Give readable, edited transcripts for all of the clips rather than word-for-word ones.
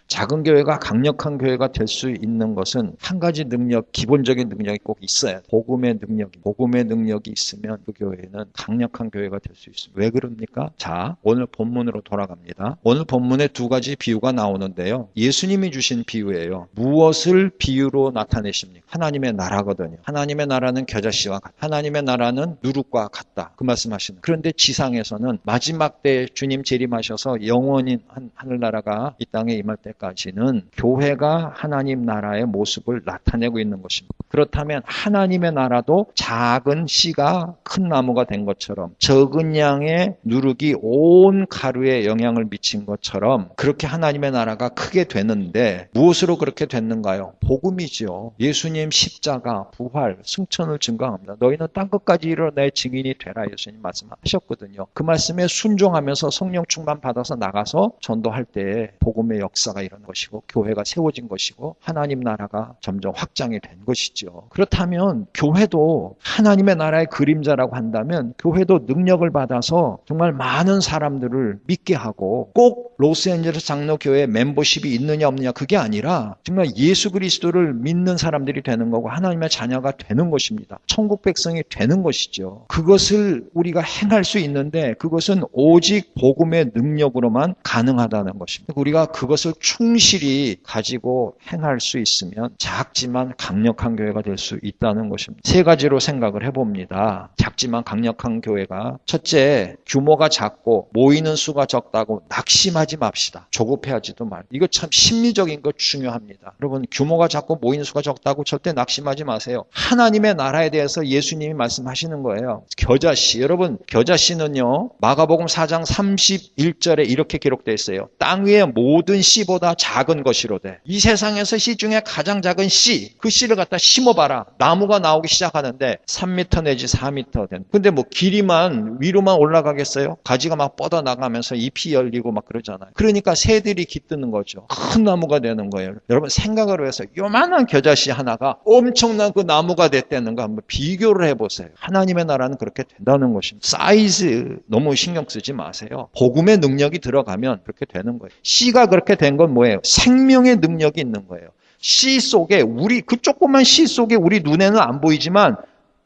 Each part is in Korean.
작은 교회가 강력한 교회가 될 수 있는 것은 한 가지 능력, 기본적인 능력이 꼭 있어야 돼. 복음의 능력이 있으면 그 교회는 강력한 교회가 될 수 있습니다. 왜 그럽니까? 자, 오늘 본문으로 돌아갑니다. 오늘 본문에 두 가지 비유가 나오는데요. 예수님이 주신 비유예요. 무엇을 비유로 나타내십니까? 하나님의 나라거든요. 하나님의 나라는 겨자씨와 같다. 하나님의 나라는 누룩과 같다. 그 말씀하시는. 그런데 지상에서는 마지막 때 주님 재림하셔서 영원히 하늘나라가 이 땅에 임할 때까지는 교회가 하나님 나라의 모습을 나타내고 있는 것입니다. 그렇다면 하나님의 나라도 작은 씨가 큰 나무가 된 것처럼 적은 양의 누룩이 온 가루에 영향을 미친 것처럼 그렇게 하나님의 나라가 크게 되는데 무엇으로 그렇게 됐는가요? 복음이죠. 예수님 십자가, 부활, 승천을 증거합니다. 너희는 땅끝까지 이르러 내 증인이 되라 예수님 말씀하셨거든요. 그 말씀에 순종하면서 성령 충만 받아서 나가서 전도할 때에 복음의 역사가 일어난 것이고 교회가 세워진 것이고 하나님 나라가 점점 확장이 된 것이죠. 그렇다면 교회도 하나님의 나라의 그림자라고 한다면 교회도 능력을 받아서 정말 많은 사람들을 믿게 하고 꼭 로스앤젤레스 장로교회 멤버십이 있느냐 없느냐 그게 아니라 정말 예수 그리스도를 믿는 사람들이 되는 거고 하나님의 자녀가 되는 것입니다. 천국 백성이 되는 것이죠. 그것을 우리가 행할 수 있는데 그것은 오직 복음의 능력으로만 가능하다는 것입니다. 우리가 그것을 충실히 가지고 행할 수 있으면 작지만 강력한 교회가 될 수 있다는 것입니다. 세 가지로 생각을 해봅니다. 작지만 강력한 교회가 첫째, 규모가 작고 모이는 수가 적다고 낙심하지 맙시다. 조급해하지도 말고. 이거 참 심리적인 거 중요합니다. 여러분 규모가 작고 모이는 수가 적다고 절대 낙심하지 마세요. 하나님의 나라에 대해서 예수님이 말씀하시는 거예요. 겨자씨, 여러분 겨자씨는요 마가복음 4장 31절에 이렇게 기록되어 있어요. 땅 위의 모든 씨보다 작은 것이로되 이 세상에서 씨 중에 가장 작은 씨, 그 씨를 갖다 심어봐라. 나무가 나오기 시작하는데 3m 내지 4m 된. 근데 뭐 길이만 위로만 올라가겠어요? 가지가 막 뻗어나가면서 잎이 열리고 막 그러잖아요. 그러니까 새들이 깃드는 거죠. 큰 나무가 되는 거예요. 여러분 생각을 해서 요만한 겨자씨 하나가 엄청난 그 나무가 됐다는 거 한번 비교를 해보세요. 하나님의 나라는 그렇게 된다는 것입니다. 사이즈 너무 신경 쓰지 마세요. 복음의 능력이 들어가면 그렇게 되는 거예요. 씨가 그렇게 된 건 뭐예요? 생명의 능력이 있는 거예요. 씨 속에 그 조그만 씨 속에 우리 눈에는 안 보이지만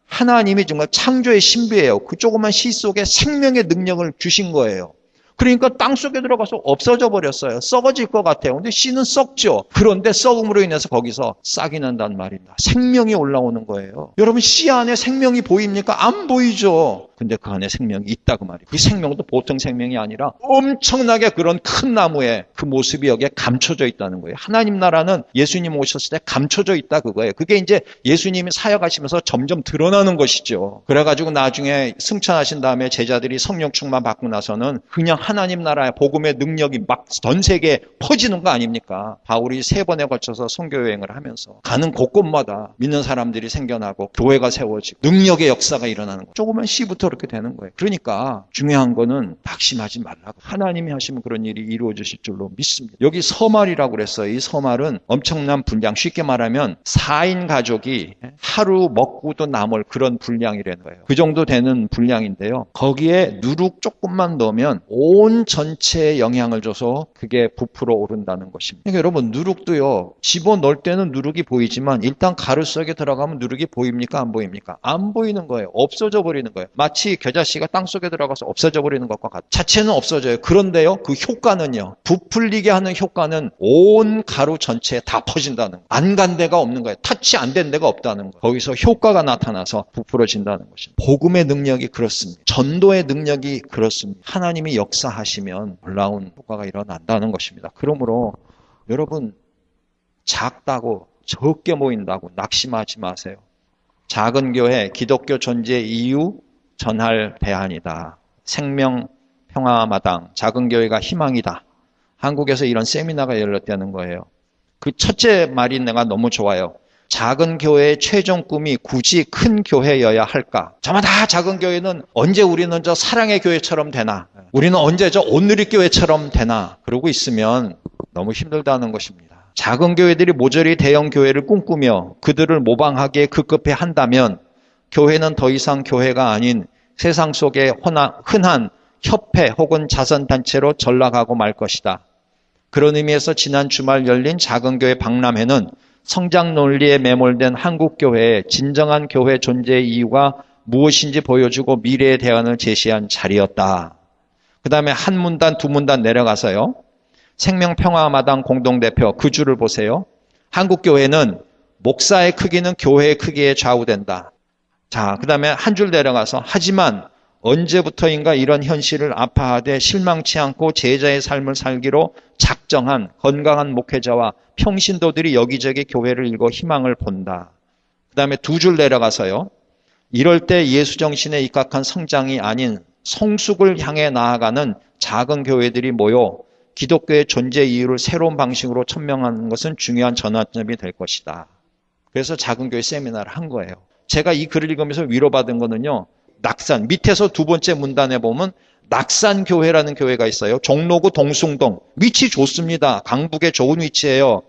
하나님이 정말 창조의 신비예요. 그 조그만 씨 속에 생명의 능력을 주신 거예요. 그러니까 땅 속에 들어가서 없어져 버렸어요. 썩어질 것 같아요. 근데 씨는 썩죠. 그런데 썩음으로 인해서 거기서 싹이 난다는 말입니다. 생명이 올라오는 거예요. 여러분 씨 안에 생명이 보입니까? 안 보이죠. 근데 그 안에 생명이 있다 그 말이에요. 그 생명도 보통 생명이 아니라 엄청나게 그런 큰 나무에 그 모습이 여기에 감춰져 있다는 거예요. 하나님 나라는 예수님 오셨을 때 감춰져 있다 그거예요. 그게 이제 예수님이 사역하시면서 점점 드러나는 것이죠. 그래가지고 나중에 승천하신 다음에 제자들이 성령 충만 받고 나서는 그냥 하나님 나라의 복음의 능력이 막 전 세계에 퍼지는 거 아닙니까? 바울이 3번에 걸쳐서 선교 여행을 하면서 가는 곳곳마다 믿는 사람들이 생겨나고 교회가 세워지고 능력의 역사가 일어나는 거예요. 조그만 씨부터 그렇게 되는 거예요. 그러니까 중요한 거는 낙심하지 말라고. 하나님이 하시면 그런 일이 이루어지실 줄로 믿습니다. 여기 서말이라고 그랬어요. 이 서말은 엄청난 분량, 쉽게 말하면 4인 가족이 하루 먹고도 남을 그런 분량이라는 거예요. 그 정도 되는 분량인데요. 거기에 누룩 조금만 넣으면 온 전체에 영향을 줘서 그게 부풀어 오른다는 것입니다. 그러니까 여러분 누룩도요. 집어넣을 때는 누룩이 보이지만 일단 가루 속에 들어가면 누룩이 보입니까? 안 보입니까? 안 보이는 거예요. 없어져 버리는 거예요. 마치 겨자씨가 땅속에 들어가서 없어져 버리는 것과 같아요. 자체는 없어져요. 그런데요. 그 효과는요. 부풀리게 하는 효과는 온 가루 전체에 다 퍼진다는 거예요. 안 간 데가 없는 거예요. 터치 안 된 데가 없다는 거예요. 거기서 효과가 나타나서 부풀어진다는 것입니다. 복음의 능력이 그렇습니다. 전도의 능력이 그렇습니다. 하나님이 역사하시면 놀라운 효과가 일어난다는 것입니다. 그러므로 여러분 작다고 적게 모인다고 낙심하지 마세요. 작은 교회, 기독교 존재 이유 전할 대안이다. 생명 평화마당, 작은 교회가 희망이다. 한국에서 이런 세미나가 열렸다는 거예요. 그 첫째 말이 내가 너무 좋아요. 작은 교회의 최종 꿈이 굳이 큰 교회여야 할까? 저마다 작은 교회는 언제 우리는 저 사랑의 교회처럼 되나? 우리는 언제 저 온누리 교회처럼 되나? 그러고 있으면 너무 힘들다는 것입니다. 작은 교회들이 모조리 대형 교회를 꿈꾸며 그들을 모방하기에 급급해 한다면 교회는 더 이상 교회가 아닌 세상 속의 흔한 협회 혹은 자선단체로 전락하고 말 것이다. 그런 의미에서 지난 주말 열린 작은교회 박람회는 성장 논리에 매몰된 한국교회의 진정한 교회 존재의 이유가 무엇인지 보여주고 미래의 대안을 제시한 자리였다. 그 다음에 한 문단 두 문단 내려가서요. 생명평화마당 공동대표 그 줄을 보세요. 한국교회는 목사의 크기는 교회의 크기에 좌우된다. 자, 그 다음에 한 줄 내려가서 하지만 언제부터인가 이런 현실을 아파하되 실망치 않고 제자의 삶을 살기로 작정한 건강한 목회자와 평신도들이 여기저기 교회를 읽고 희망을 본다. 그 다음에 두 줄 내려가서요. 이럴 때 예수정신에 입각한 성장이 아닌 성숙을 향해 나아가는 작은 교회들이 모여 기독교의 존재 이유를 새로운 방식으로 천명하는 것은 중요한 전환점이 될 것이다. 그래서 작은 교회 세미나를 한 거예요. 제가 이 글을 읽으면서 위로받은 거는요. 낙산, 밑에서 두 번째 문단에 보면 낙산교회라는 교회가 있어요. 종로구 동숭동. 위치 좋습니다. 강북에 좋은 위치예요.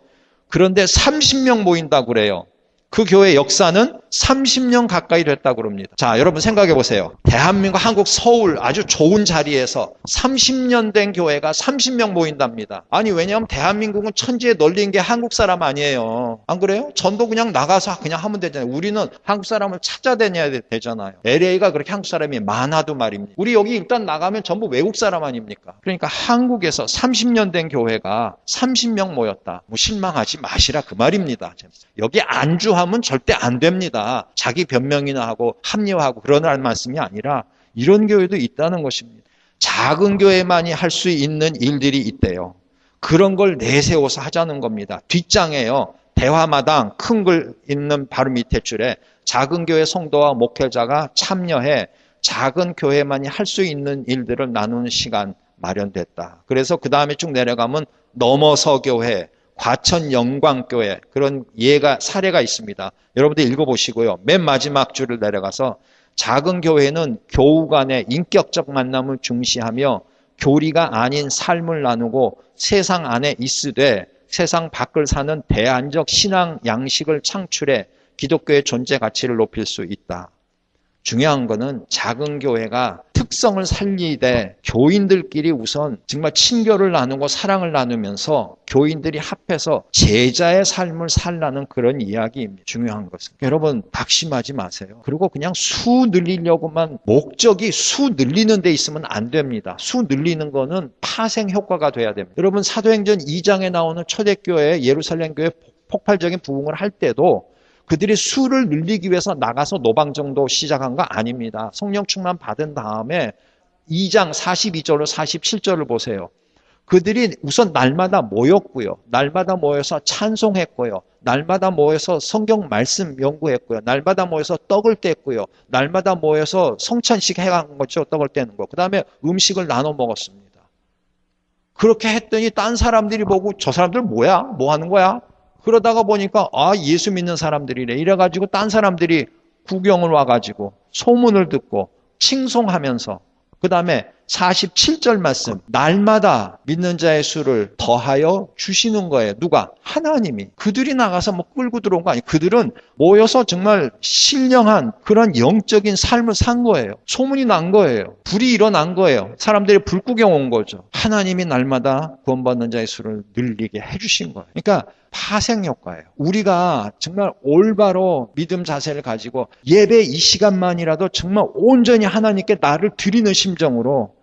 그런데 30명 모인다고 그래요. 그 교회 역사는 30년 가까이 됐다고 그럽니다. 자, 여러분 생각해 보세요. 대한민국, 한국, 서울 아주 좋은 자리에서 30년 된 교회가 30명 모인답니다. 아니, 왜냐하면 대한민국은 천지에 널린 게 한국 사람 아니에요. 안 그래요? 전도 그냥 나가서 그냥 하면 되잖아요. 우리는 한국 사람을 찾아다녀야 되잖아요. LA가 그렇게 한국 사람이 많아도 말입니다. 우리 여기 일단 나가면 전부 외국 사람 아닙니까? 그러니까 한국에서 30년 된 교회가 30명 모였다. 뭐 실망하지 마시라 그 말입니다. 여기 안주하면 절대 안 됩니다. 자기 변명이나 하고 합리화하고 그러는 말씀이 아니라 이런 교회도 있다는 것입니다. 작은 교회만이 할 수 있는 일들이 있대요. 그런 걸 내세워서 하자는 겁니다. 뒷장에요. 대화마당 큰 글 있는 바로 밑에 줄에 작은 교회 성도와 목회자가 참여해 작은 교회만이 할 수 있는 일들을 나누는 시간 마련됐다. 그래서 그 다음에 쭉 내려가면 넘어서 교회, 과천 영광교회 그런 사례가 있습니다. 여러분들 읽어보시고요. 맨 마지막 줄을 내려가서 작은 교회는 교우 간의 인격적 만남을 중시하며 교리가 아닌 삶을 나누고 세상 안에 있으되 세상 밖을 사는 대안적 신앙 양식을 창출해 기독교의 존재 가치를 높일 수 있다. 중요한 거는 작은 교회가 특성을 살리되 교인들끼리 우선 정말 친교를 나누고 사랑을 나누면서 교인들이 합해서 제자의 삶을 살라는 그런 이야기입니다. 중요한 것은. 여러분 박심하지 마세요. 그리고 그냥 수 늘리려고만 목적이 수 늘리는 데 있으면 안 됩니다. 수 늘리는 거는 파생 효과가 돼야 됩니다. 여러분 사도행전 2장에 나오는 초대교회 예루살렘 교회 폭발적인 부흥을 할 때도 그들이 수를 늘리기 위해서 나가서 노방정도 시작한 거 아닙니다. 성령 충만 받은 다음에 2장 42절로 47절을 보세요. 그들이 우선 날마다 모였고요. 날마다 모여서 찬송했고요. 날마다 모여서 성경 말씀 연구했고요. 날마다 모여서 떡을 뗐고요. 날마다 모여서 성찬식 해간 거죠. 떡을 떼는 거. 그 다음에 음식을 나눠 먹었습니다. 그렇게 했더니 딴 사람들이 보고 저 사람들 뭐야? 뭐 하는 거야? 그러다가 보니까 예수 믿는 사람들이래. 이래가지고 딴 사람들이 구경을 와가지고 소문을 듣고 칭송하면서 그 다음에 47절 말씀 날마다 믿는 자의 수를 더하여 주시는 거예요. 누가? 하나님이. 그들이 나가서 뭐 끌고 들어온 거 아니에요. 그들은 모여서 정말 신령한 그런 영적인 삶을 산 거예요. 소문이 난 거예요. 불이 일어난 거예요. 사람들이 불구경 온 거죠. 하나님이 날마다 구원받는 자의 수를 늘리게 해주신 거예요. 그러니까 파생 효과예요. 우리가 정말 올바로 믿음 자세를 가지고 예배 이 시간만이라도 정말 온전히 하나님께 나를 드리는 심정으로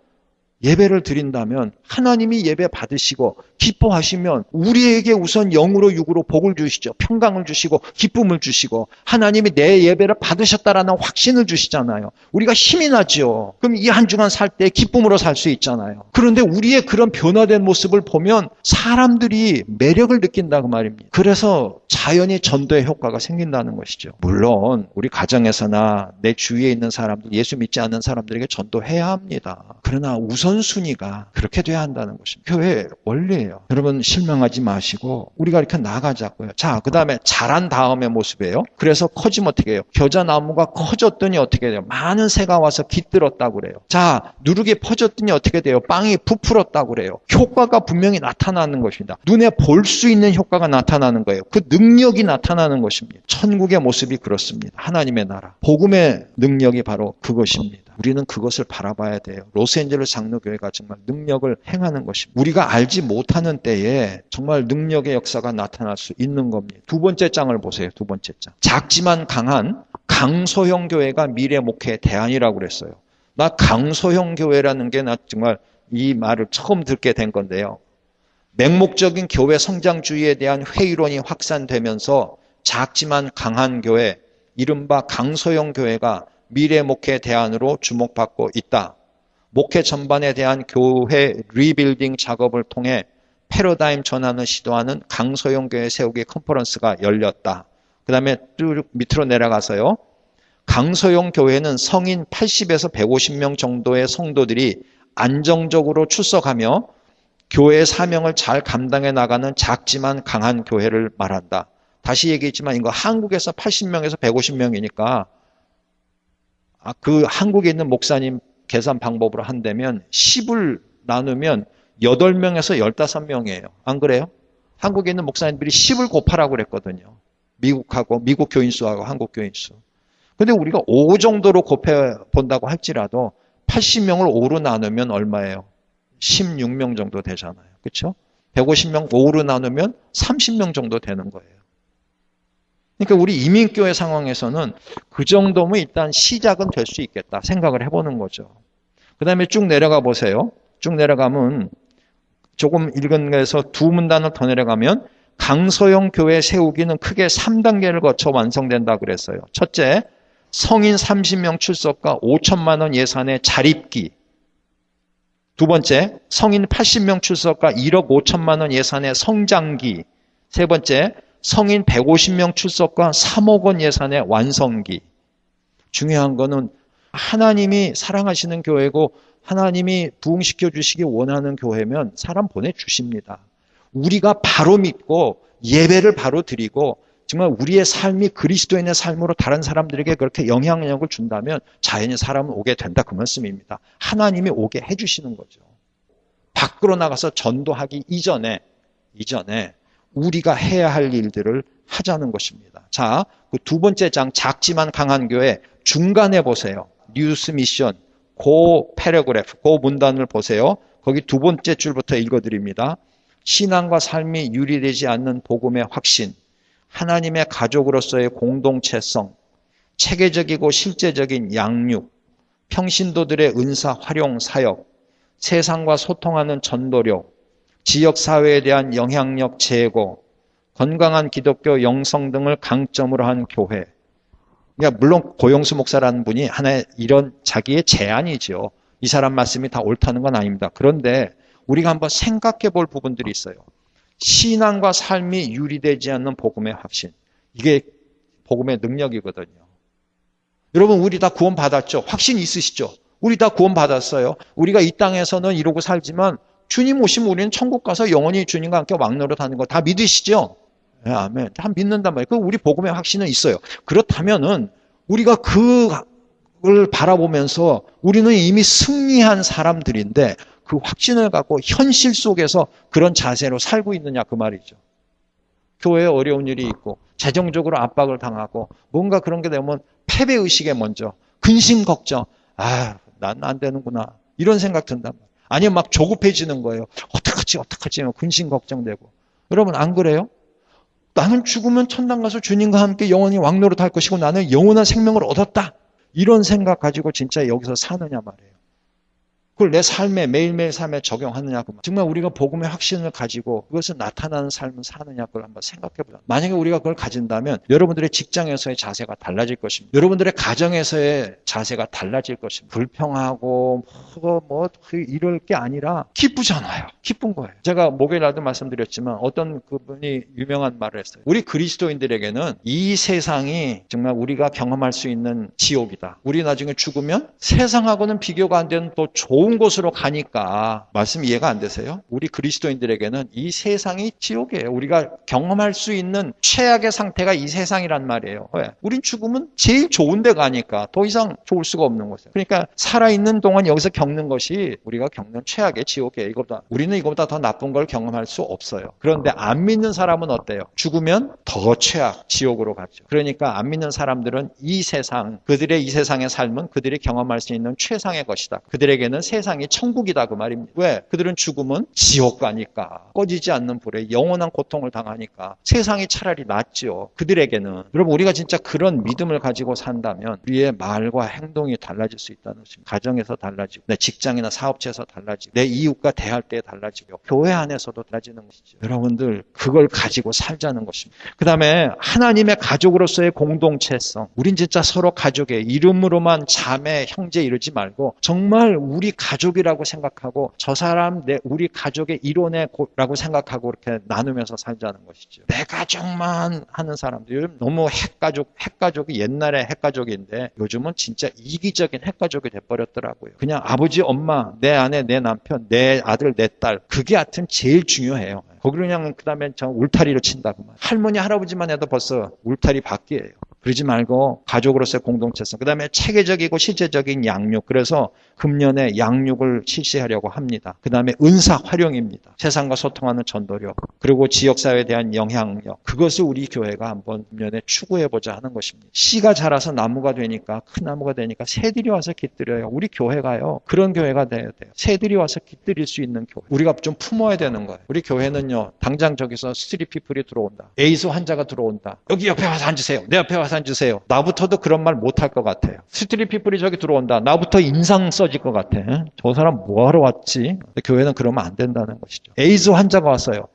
예배를 드린다면 하나님이 예배 받으시고 기뻐하시면 우리에게 우선 영으로 육으로 복을 주시죠. 평강을 주시고 기쁨을 주시고 하나님이 내 예배를 받으셨다라는 확신을 주시잖아요. 우리가 힘이 나죠. 그럼 이 한 주간 살 때 기쁨으로 살 수 있잖아요. 그런데 우리의 그런 변화된 모습을 보면 사람들이 매력을 느낀다고 말입니다. 그래서 자연히 전도의 효과가 생긴다는 것이죠. 물론 우리 가정에서나 내 주위에 있는 사람들, 예수 믿지 않는 사람들에게 전도해야 합니다. 그러나 우선순위가 그렇게 돼야 한다는 것입니다. 교회의 원리예요. 여러분 실망하지 마시고 우리가 이렇게 나가자고요. 자, 그 다음에 자란 다음의 모습이에요. 그래서 커지면 어떻게 해요? 겨자나무가 커졌더니 어떻게 돼요? 많은 새가 와서 깃들었다고 그래요. 자, 누룩이 퍼졌더니 어떻게 돼요? 빵이 부풀었다고 그래요. 효과가 분명히 나타나는 것입니다. 눈에 볼 수 있는 효과가 나타나는 거예요. 그 능력이 나타나는 것입니다. 천국의 모습이 그렇습니다. 하나님의 나라. 복음의 능력이 바로 그것입니다. 우리는 그것을 바라봐야 돼요. 로스앤젤레스 장로교회가 정말 능력을 행하는 것입니다. 우리가 알지 못하는 때에 정말 능력의 역사가 나타날 수 있는 겁니다. 두 번째 장을 보세요. 두 번째 장. 작지만 강한 강소형 교회가 미래 목회의 대안이라고 그랬어요. 나 강소형 교회라는 게 나 정말 이 말을 처음 듣게 된 건데요. 맹목적인 교회 성장주의에 대한 회의론이 확산되면서 작지만 강한 교회, 이른바 강소형 교회가 미래 목회 대안으로 주목받고 있다. 목회 전반에 대한 교회 리빌딩 작업을 통해 패러다임 전환을 시도하는 강소형 교회 세우기 컨퍼런스가 열렸다. 그 다음에 쭉 밑으로 내려가서요. 강소형 교회는 성인 80에서 150명 정도의 성도들이 안정적으로 출석하며 교회의 사명을 잘 감당해 나가는 작지만 강한 교회를 말한다. 다시 얘기했지만 이거 한국에서 80명에서 150명이니까 그 한국에 있는 목사님 계산 방법으로 한다면 10을 나누면 8명에서 15명이에요. 안 그래요? 한국에 있는 목사님들이 10을 곱하라고 그랬거든요. 미국 교인 수하고 한국 교인 수. 근데 우리가 5 정도로 곱해 본다고 할지라도 80명을 5로 나누면 얼마예요? 16명 정도 되잖아요. 그렇죠? 150명 5로 나누면 30명 정도 되는 거예요. 그러니까 우리 이민교회 상황에서는 그 정도면 일단 시작은 될 수 있겠다 생각을 해보는 거죠. 그 다음에 쭉 내려가 보세요. 쭉 내려가면 조금 읽은 거에서 두 문단을 더 내려가면 강소형 교회 세우기는 크게 3단계를 거쳐 완성된다 그랬어요. 첫째, 성인 30명 출석과 5천만 원 예산의 자립기. 두 번째, 성인 80명 출석과 1억 5천만 원 예산의 성장기. 세 번째, 성인 150명 출석과 3억 원 예산의 완성기. 중요한 거는 하나님이 사랑하시는 교회고 하나님이 부흥시켜 주시기 원하는 교회면 사람 보내주십니다. 우리가 바로 믿고 예배를 바로 드리고 정말 우리의 삶이 그리스도인의 삶으로 다른 사람들에게 그렇게 영향력을 준다면 자연히 사람은 오게 된다 그 말씀입니다. 하나님이 오게 해주시는 거죠. 밖으로 나가서 전도하기 이전에 우리가 해야 할 일들을 하자는 것입니다. 자, 그 두 번째 장 작지만 강한 교회 중간에 보세요. 뉴스 미션 고 패러그래프 고 문단을 보세요. 거기 두 번째 줄부터 읽어드립니다. 신앙과 삶이 유리되지 않는 복음의 확신, 하나님의 가족으로서의 공동체성, 체계적이고 실제적인 양육, 평신도들의 은사 활용 사역, 세상과 소통하는 전도력, 지역사회에 대한 영향력 제고, 건강한 기독교 영성 등을 강점으로 한 교회. 그러니까 물론 고용수 목사라는 분이 하나의 이런 자기의 제안이죠. 이 사람 말씀이 다 옳다는 건 아닙니다. 그런데 우리가 한번 생각해 볼 부분들이 있어요. 신앙과 삶이 유리되지 않는 복음의 확신. 이게 복음의 능력이거든요. 여러분 우리 다 구원 받았죠? 확신 있으시죠? 우리 다 구원 받았어요. 우리가 이 땅에서는 이러고 살지만 주님 오시면 우리는 천국 가서 영원히 주님과 함께 왕노릇하는 거 다 믿으시죠? 네, 아멘. 다 믿는단 말이에요. 그 우리 복음의 확신은 있어요. 그렇다면은 우리가 그걸 바라보면서 우리는 이미 승리한 사람들인데 그 확신을 갖고 현실 속에서 그런 자세로 살고 있느냐 그 말이죠. 교회에 어려운 일이 있고 재정적으로 압박을 당하고 뭔가 그런 게 되면 패배의식에 먼저 근심 걱정. 난 안 되는구나. 이런 생각 든단 말이에요. 아니면 막 조급해지는 거예요. 어떡하지 근심 걱정되고. 여러분 안 그래요? 나는 죽으면 천당 가서 주님과 함께 영원히 왕노릇 할 것이고 나는 영원한 생명을 얻었다. 이런 생각 가지고 진짜 여기서 사느냐 말이에요. 그걸 내 삶에 매일매일 삶에 적용하느냐 그 말. 정말 우리가 복음의 확신을 가지고 그것을 나타나는 삶을 사느냐 그걸 한번 생각해 보자. 만약에 우리가 그걸 가진다면 여러분들의 직장에서의 자세가 달라질 것입니다. 여러분들의 가정에서의 자세가 달라질 것입니다. 불평하고 이럴 게 아니라 기쁘잖아요. 기쁜 거예요. 제가 목요일 날도 말씀드렸지만 어떤 그분이 유명한 말을 했어요. 우리 그리스도인들에게는 이 세상이 정말 우리가 경험할 수 있는 지옥이다. 우리 나중에 죽으면 세상하고는 비교가 안 되는 또 좋은 좋은 곳으로 가니까 말씀 이해가 안 되세요? 우리 그리스도인들에게는 이 세상이 지옥이에요. 우리가 경험할 수 있는 최악의 상태가 이 세상이란 말이에요. 왜? 우린 죽으면 제일 좋은 데 가니까 더 이상 좋을 수가 없는 곳이에요. 그러니까 살아있는 동안 여기서 겪는 것이 우리가 겪는 최악의 지옥이에요. 우리는 이거보다 더 나쁜 걸 경험할 수 없어요. 그런데 안 믿는 사람은 어때요? 죽으면 더 최악, 지옥으로 가죠. 그러니까 안 믿는 사람들은 이 세상, 그들의 이 세상의 삶은 그들이 경험할 수 있는 최상의 것이다. 그들에게는 세상이 천국이다 그 말입니다. 왜? 그들은 죽으면 지옥 가니까. 꺼지지 않는 불에 영원한 고통을 당하니까 세상이 차라리 낫죠. 그들에게는. 여러분 우리가 진짜 그런 믿음을 가지고 산다면 우리의 말과 행동이 달라질 수 있다는 것입니다. 가정에서 달라지고 내 직장이나 사업체에서 달라지고 내 이웃과 대할 때 달라지고 교회 안에서도 달라지는 것이죠. 여러분들 그걸 가지고 살자는 것입니다. 그 다음에 하나님의 가족으로서의 공동체성. 우린 진짜 서로 가족의 이름으로만 자매, 형제 이러지 말고 정말 우리 가족이라고 생각하고 저 사람 우리 가족의 일원이라고 생각하고 이렇게 나누면서 살자는 것이죠. 내 가족만 하는 사람들 너무 핵가족이 옛날에 핵가족인데 요즘은 진짜 이기적인 핵가족이 돼버렸더라고요. 그냥 아버지, 엄마, 내 아내, 내 남편, 내 아들, 내 딸 그게 하여튼 제일 중요해요. 거기로 그냥 그 다음에 울타리를 친다고 말. 할머니, 할아버지만 해도 벌써 울타리 밖이에요. 그러지 말고 가족으로서의 공동체성. 그 다음에 체계적이고 실제적인 양육. 그래서 금년에 양육을 실시하려고 합니다. 그 다음에 은사 활용입니다. 세상과 소통하는 전도력. 그리고 지역사회에 대한 영향력. 그것을 우리 교회가 한번 금년에 추구해보자 하는 것입니다. 씨가 자라서 나무가 되니까 큰 나무가 되니까 새들이 와서 깃들여요. 우리 교회가요. 그런 교회가 돼야 돼요. 새들이 와서 깃들일 수 있는 교회. 우리가 좀 품어야 되는 거예요. 우리 교회는요. 당장 저기서 스트릿 피플이 들어온다. 에이즈 환자가 들어온다. 여기 옆에 와서 앉으세요. 내 옆에 와서 앉으세요. 나부터도 그런 말 못할 것 같아요. 스트릿 피플이 저기 들어온다. 나부터 인상 써질 것 같아. 저 사람 뭐하러 왔지? 교회는 그러면 안 된다는 것이죠. 에이즈 환자가 왔어요.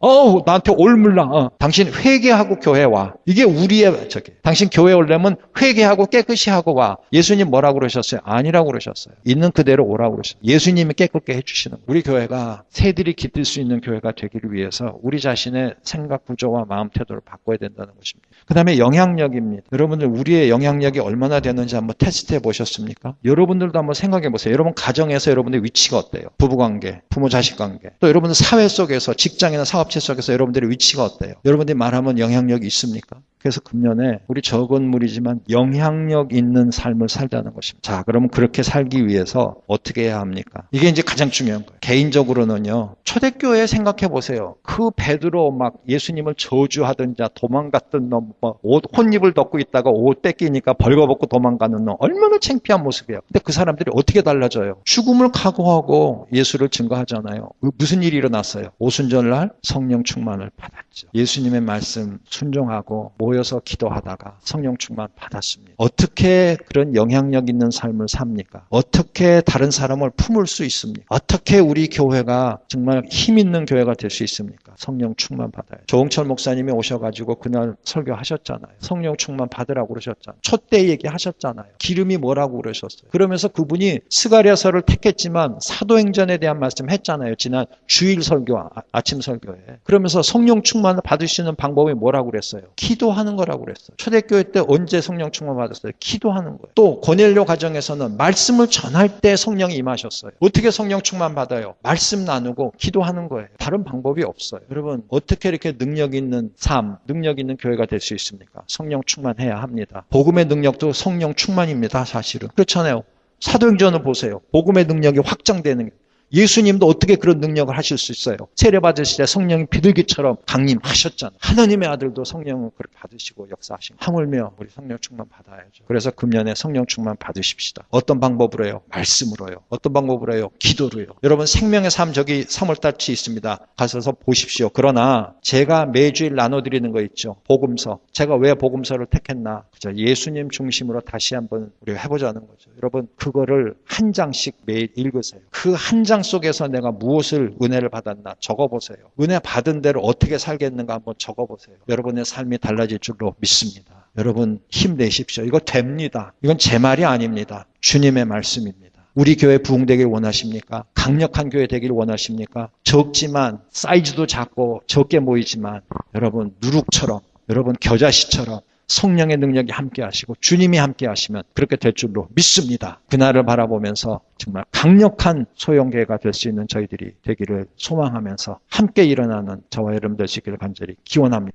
나한테 올물라. 당신 회개하고 교회 와. 이게 우리의 당신 교회 오려면 회개하고 깨끗이 하고 와. 예수님 뭐라고 그러셨어요? 아니라고 그러셨어요. 있는 그대로 오라고 그러셨어요. 예수님이 깨끗게 해주시는 거예요. 우리 교회가 새들이 깃들 수 있는 교회가 되기를 위해서 우리 자신의 생각 구조와 마음 태도를 바꿔야 된다는 것입니다. 그 다음에 영향력입니다. 여러분들 우리의 영향력이 얼마나 되는지 한번 테스트해 보셨습니까? 여러분들도 한번 생각해 보세요. 여러분 가정에서 여러분의 위치가 어때요? 부부관계, 부모-자식 관계. 또 여러분들 사회 속에서 직장이나 사업체 속에서 여러분들의 위치가 어때요? 여러분들이 말하면 영향력이 있습니까? 그래서 금년에 우리 적은 무리지만 영향력 있는 삶을 살자는 것입니다. 자, 그러면 그렇게 살기 위해서 어떻게 해야 합니까? 이게 이제 가장 중요한 거예요. 개인적으로는요. 초대교회 생각해 보세요. 그 베드로 막 예수님을 저주하던 자, 도망갔던 놈, 옷 혼입을 덮고 있다가 옷 뺏기니까 벌거벗고 도망가는 놈. 얼마나 창피한 모습이에요. 근데 그 사람들이 어떻게 달라져요? 죽음을 각오하고 예수를 증거하잖아요. 무슨 일이 일어났어요? 오순절날 성령 충만을 받았죠. 예수님의 말씀 순종하고 모여서 기도하다가 성령 충만 받았습니다. 어떻게 그런 영향력 있는 삶을 삽니까? 어떻게 다른 사람을 품을 수 있습니까? 어떻게 우리 교회가 정말 힘 있는 교회가 될 수 있습니까? 성령 충만 받아요. 조홍철 목사님이 오셔가지고 그날 설교하셨잖아요. 성령 충만 받으라고 그러셨잖아요. 촛대 얘기하셨잖아요. 기름이 뭐라고 그러셨어요. 그러면서 그분이 스가랴서를 택했지만 사도행전에 대한 말씀 했잖아요. 지난 주일 설교, 아침 설교에. 그러면서 성령 충만을 받으시는 방법이 뭐라고 그랬어요? 기도하는 거라고 그랬어요. 초대교회 때 언제 성령 충만 받았어요? 기도하는 거예요. 또 고넬료 가정에서는 말씀을 전할 때 성령이 임하셨어요. 어떻게 성령 충만 받아요? 말씀 나누고 기도하는 거예요. 다른 방법이 없어요. 여러분 어떻게 이렇게 능력 있는 삶, 능력 있는 교회가 될 수 있습니까? 성령 충만해야 합니다. 복음의 능력도 성령 충만입니다. 사실은. 그렇잖아요. 사도행전을 보세요. 복음의 능력이 확장되는 게. 예수님도 어떻게 그런 능력을 하실 수 있어요? 세례 받으실 때 성령이 비둘기처럼 강림하셨잖아요. 하나님의 아들도 성령을 그렇게 받으시고 역사하신 하물며 우리 성령 충만 받아야죠. 그래서 금년에 성령 충만 받으십시다. 어떤 방법으로 해요? 말씀으로요. 어떤 방법으로 해요? 기도로요. 여러분 생명의 삶 저기 3월달치 있습니다. 가셔서 보십시오. 그러나 제가 매주일 나눠드리는 거 있죠. 복음서. 제가 왜 복음서를 택했나? 그죠? 예수님 중심으로 다시 한번 우리가 해보자는 거죠. 여러분 그거를 한 장씩 매일 읽으세요. 그 한 장 속에서 내가 무엇을 은혜를 받았나 적어보세요. 은혜 받은 대로 어떻게 살겠는가 한번 적어보세요. 여러분의 삶이 달라질 줄로 믿습니다. 여러분 힘내십시오. 이거 됩니다. 이건 제 말이 아닙니다. 주님의 말씀입니다. 우리 교회 부흥되길 원하십니까? 강력한 교회 되길 원하십니까? 적지만 사이즈도 작고 적게 모이지만 여러분 누룩처럼 여러분 겨자씨처럼 성령의 능력이 함께 하시고 주님이 함께 하시면 그렇게 될 줄로 믿습니다. 그날을 바라보면서 정말 강력한 소형교회가 될 수 있는 저희들이 되기를 소망하면서 함께 일어나는 저와 여러분 되시기를 간절히 기원합니다.